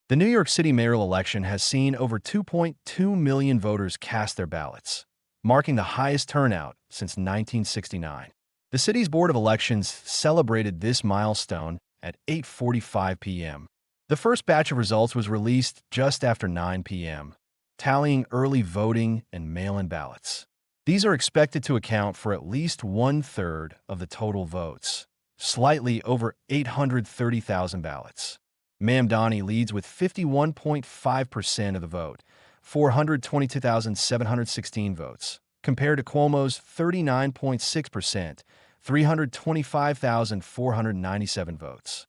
The New York City mayoral election has seen over 2.2 million voters cast their ballots, marking the highest turnout since 1969. The city's Board of Elections celebrated this milestone at 8:45 p.m. The first batch of results was released just after 9 p.m., tallying early voting and mail-in ballots. These are expected to account for at least one-third of the total votes, slightly over 830,000 ballots. Mamdani leads with 51.5% of the vote, 422,716 votes, compared to Cuomo's 39.6%, 325,497 votes.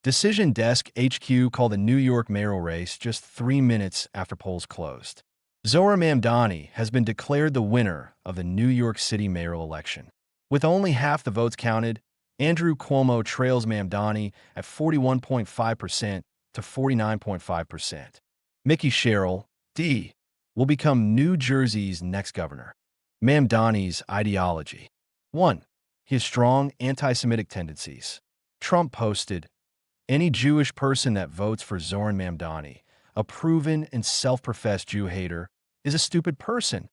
Decision Desk HQ called the New York mayoral race just 3 minutes after polls closed. Zohran Mamdani has been declared the winner of the New York City mayoral election. With only half the votes counted, Andrew Cuomo trails Mamdani at 41.5% to 49.5%. Mickey Sherrill, D., will become New Jersey's next governor. Mamdani's ideology. 1. He has strong anti-Semitic tendencies. Trump posted, "Any Jewish person that votes for Zohran Mamdani, a proven and self-professed Jew hater, is a stupid person."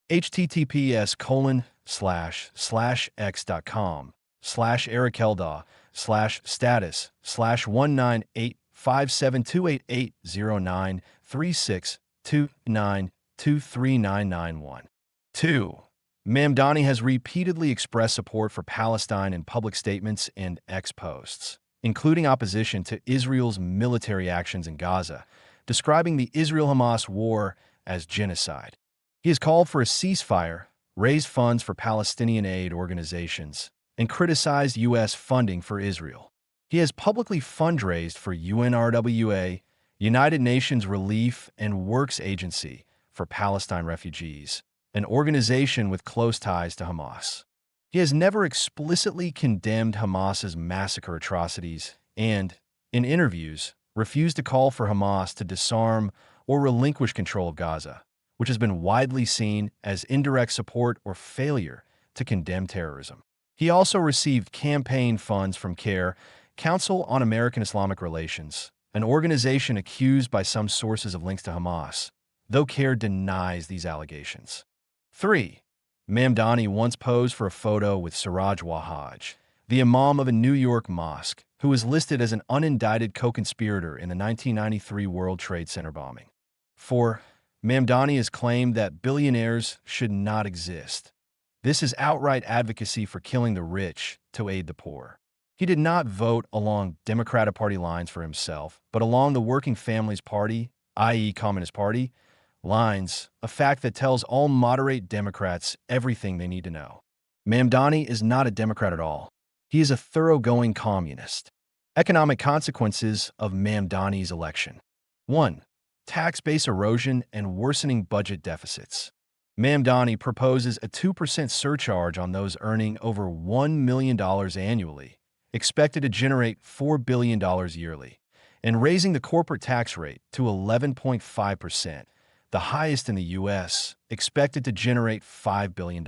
https://x.com/erikelda/status/1985728809362923991. 2. Mamdani has repeatedly expressed support for Palestine in public statements and X posts, including opposition to Israel's military actions in Gaza, describing the Israel-Hamas war as genocide. He has called for a ceasefire, raised funds for Palestinian aid organizations, and criticized U.S. funding for Israel. He has publicly fundraised for UNRWA, United Nations Relief and Works Agency for Palestine refugees, an organization with close ties to Hamas. He has never explicitly condemned Hamas's massacre atrocities and, in interviews, refused to call for Hamas to disarm or relinquish control of Gaza, which has been widely seen as indirect support or failure to condemn terrorism. He also received campaign funds from CARE, Council on American Islamic Relations, an organization accused by some sources of links to Hamas, though CARE denies these allegations. 3. Mamdani once posed for a photo with Siraj Wahhaj, the imam of a New York mosque, who was listed as an unindicted co-conspirator in the 1993 World Trade Center bombing. 4. Mamdani has claimed that billionaires should not exist. This is outright advocacy for killing the rich to aid the poor. He did not vote along Democratic Party lines for himself, but along the Working Families Party, i.e. Communist Party, lines, a fact that tells all moderate Democrats everything they need to know. Mamdani is not a Democrat at all. He is a thoroughgoing communist. Economic consequences of Mamdani's election. 1. Tax base erosion and worsening budget deficits. Mamdani proposes a 2% surcharge on those earning over $1 million annually, expected to generate $4 billion yearly, and raising the corporate tax rate to 11.5%, the highest in the U.S., expected to generate $5 billion.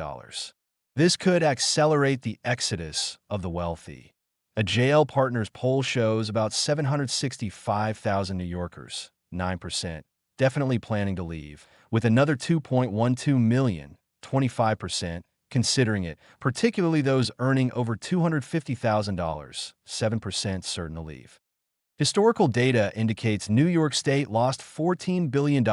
This could accelerate the exodus of the wealthy. A JL Partners poll shows about 765,000 New Yorkers, 9%, definitely planning to leave, with another 2.12 million, 25%, considering it, particularly those earning over $250,000, 7% certain to leave. Historical data indicates New York State lost $14 billion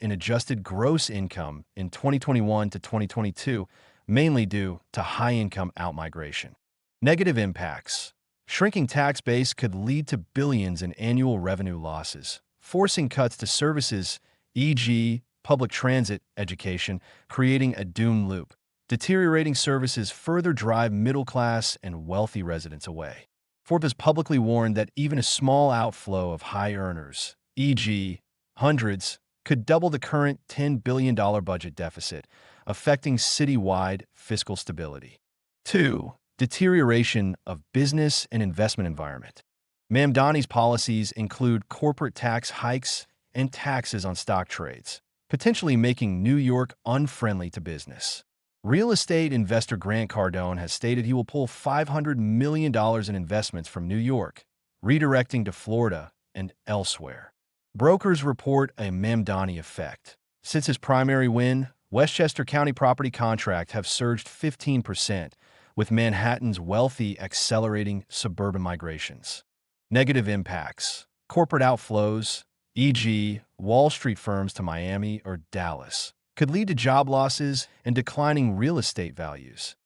in adjusted gross income in 2021 to 2022, mainly due to high-income outmigration. Negative impacts. Shrinking tax base could lead to billions in annual revenue losses, forcing cuts to services, e.g., public transit, education, creating a doom loop. Deteriorating services further drive middle-class and wealthy residents away. Forbes has publicly warned that even a small outflow of high earners, e.g., hundreds, could double the current $10 billion budget deficit, affecting citywide fiscal stability. 2. Deterioration of business and investment environment. Mamdani's policies include corporate tax hikes and taxes on stock trades, potentially making New York unfriendly to business. Real estate investor Grant Cardone has stated he will pull $500 million in investments from New York, redirecting to Florida and elsewhere. Brokers report a Mamdani effect. Since his primary win, Westchester County property contracts have surged 15%, with Manhattan's wealthy accelerating suburban migrations. Negative impacts. Corporate outflows, e.g., Wall Street firms to Miami or Dallas, could lead to job losses and declining real estate values.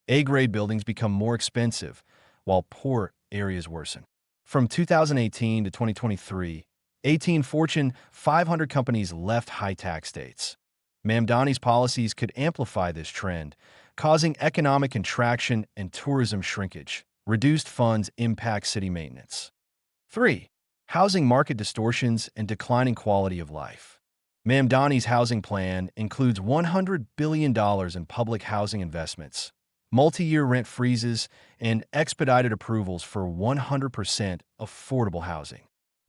A-grade buildings become more expensive, while poor areas worsen. From 2018 to 2023, 18 Fortune 500 companies left high-tax states. Mamdani's policies could amplify this trend, causing economic contraction and tourism shrinkage. Reduced funds impact city maintenance. 3. Housing market distortions and declining quality of life. Mamdani's housing plan includes $100 billion in public housing investments, multi-year rent freezes, and expedited approvals for 100% affordable housing.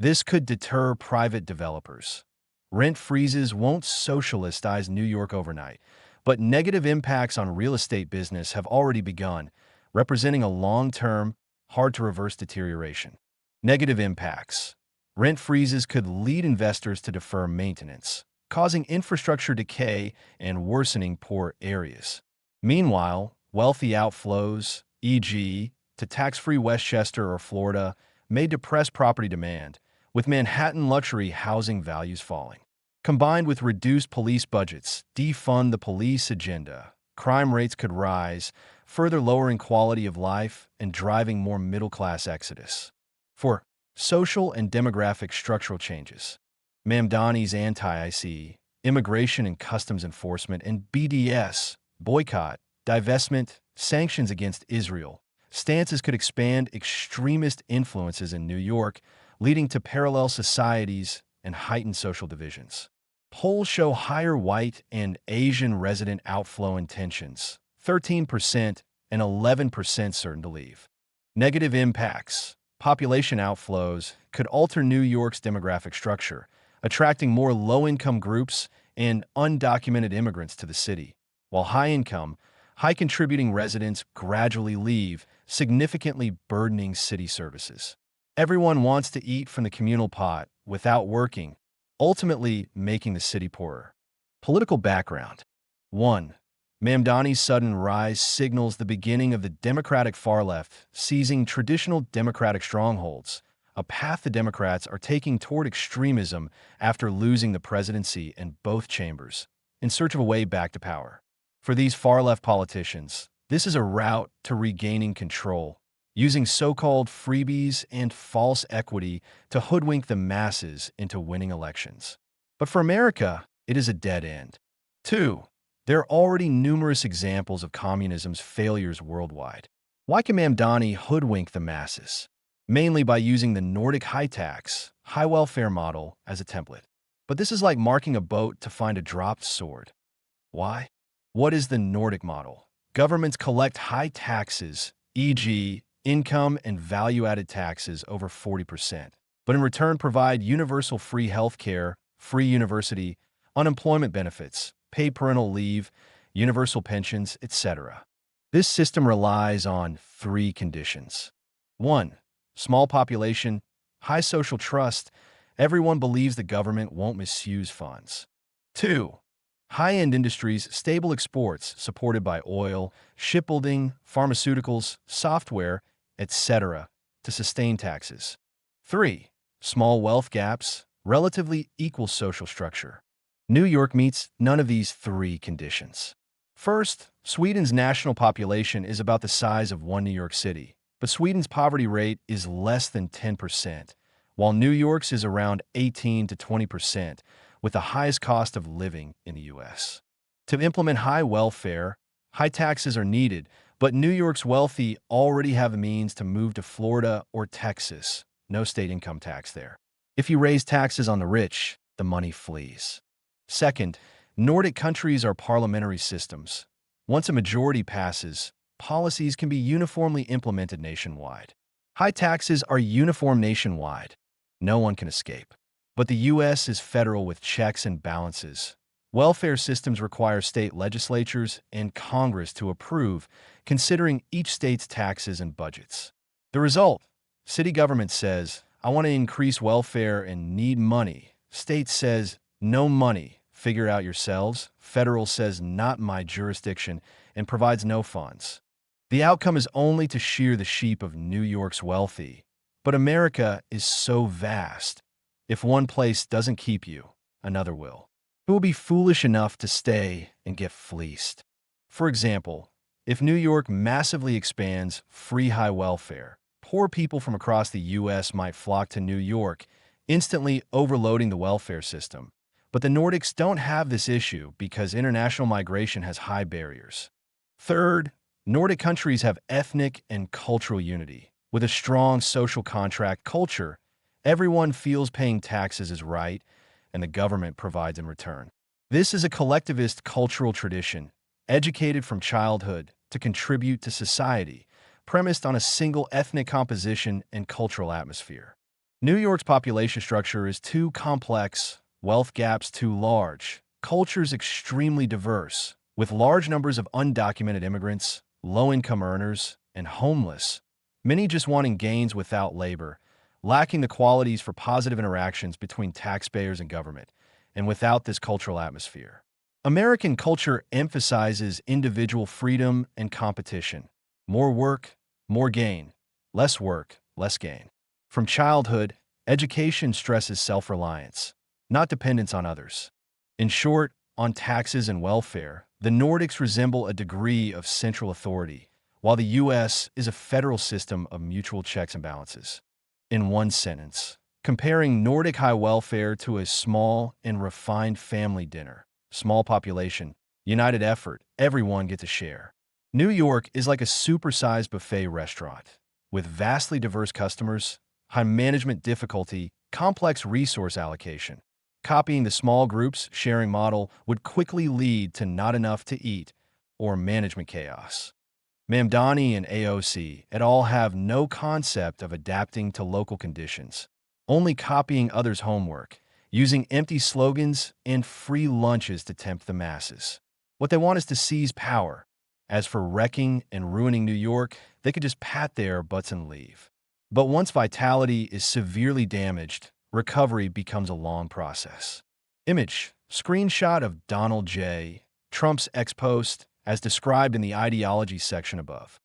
This could deter private developers. Rent freezes won't socialistize New York overnight, but negative impacts on real estate business have already begun, representing a long-term, hard-to-reverse deterioration. Negative impacts. Rent freezes could lead investors to defer maintenance, causing infrastructure decay and worsening poor areas. Meanwhile, wealthy outflows, e.g., to tax-free Westchester or Florida, may depress property demand, with Manhattan luxury housing values falling. Combined with reduced police budgets, defund the police agenda, crime rates could rise, further lowering quality of life and driving more middle-class exodus. 4. Social and demographic structural changes. Mamdani's anti-IC, immigration and customs enforcement, and BDS, boycott, divestment, sanctions against Israel, stances could expand extremist influences in New York, leading to parallel societies and heightened social divisions. Polls show higher white and Asian resident outflow intentions, 13% and 11% certain to leave. Negative impacts. Population outflows could alter New York's demographic structure, attracting more low-income groups and undocumented immigrants to the city, while high-income, high-contributing residents gradually leave, significantly burdening city services. Everyone wants to eat from the communal pot without working, ultimately making the city poorer. Political background. 1. Mamdani's sudden rise signals the beginning of the Democratic far left seizing traditional Democratic strongholds, a path the Democrats are taking toward extremism after losing the presidency in both chambers, in search of a way back to power. For these far-left politicians, this is a route to regaining control, using so-called freebies and false equity to hoodwink the masses into winning elections. But for America, it is a dead end. 2. There are already numerous examples of communism's failures worldwide. Why can Mamdani hoodwink the masses? Mainly by using the Nordic high-tax, high-welfare model as a template. But this is like marking a boat to find a dropped sword. Why? What is the Nordic model? Governments collect high taxes, e.g., income and value-added taxes over 40%, but in return provide universal free health care, free university, unemployment benefits, paid parental leave, universal pensions, etc. This system relies on 3 conditions. 1. Small population, high social trust, everyone believes the government won't misuse funds. 2. High-end industries, stable exports supported by oil, shipbuilding, pharmaceuticals, software, etc., to sustain taxes. 3. Small wealth gaps, relatively equal social structure. New York meets none of these 3 conditions. First, Sweden's national population is about the size of one New York City, but Sweden's poverty rate is less than 10%, while New York's is around 18 to 20%, with the highest cost of living in the U.S. To implement high welfare, high taxes are needed, but New York's wealthy already have the means to move to Florida or Texas. No state income tax there. If you raise taxes on the rich, the money flees. Second, Nordic countries are parliamentary systems. Once a majority passes, policies can be uniformly implemented nationwide. High taxes are uniform nationwide. No one can escape. But the U.S. is federal with checks and balances. Welfare systems require state legislatures and Congress to approve, considering each state's taxes and budgets. The result? City government says, I want to increase welfare and need money. State says, no money, figure out yourselves. Federal says, not my jurisdiction, and provides no funds. The outcome is only to shear the sheep of New York's wealthy. But America is so vast. If one place doesn't keep you, another will. It will be foolish enough to stay and get fleeced. For example, if New York massively expands free high welfare, poor people from across the U.S. might flock to New York, instantly overloading the welfare system. But the Nordics don't have this issue because international migration has high barriers. Third, Nordic countries have ethnic and cultural unity. With a strong social contract culture, everyone feels paying taxes is right, and the government provides in return. This is a collectivist cultural tradition, educated from childhood to contribute to society, premised on a single ethnic composition and cultural atmosphere. New York's population structure is too complex, wealth gaps too large, cultures extremely diverse, with large numbers of undocumented immigrants, low-income earners, and homeless, many just wanting gains without labor, lacking the qualities for positive interactions between taxpayers and government, and without this cultural atmosphere. American culture emphasizes individual freedom and competition. More work, more gain. Less work, less gain. From childhood, education stresses self-reliance, not dependence on others. In short, on taxes and welfare, the Nordics resemble a degree of central authority, while the U.S. is a federal system of mutual checks and balances. In one sentence, comparing Nordic high welfare to a small and refined family dinner. Small population, united effort, everyone gets a share. New York is like a supersized buffet restaurant, with vastly diverse customers, high management difficulty, complex resource allocation. Copying the small groups sharing model would quickly lead to not enough to eat or management chaos. Mamdani and AOC et al. Have no concept of adapting to local conditions, only copying others' homework, using empty slogans and free lunches to tempt the masses. What they want is to seize power. As for wrecking and ruining New York, they could just pat their butts and leave. But once vitality is severely damaged, recovery becomes a long process. Image, screenshot of Donald J. Trump's ex-post, as described in the ideology section above.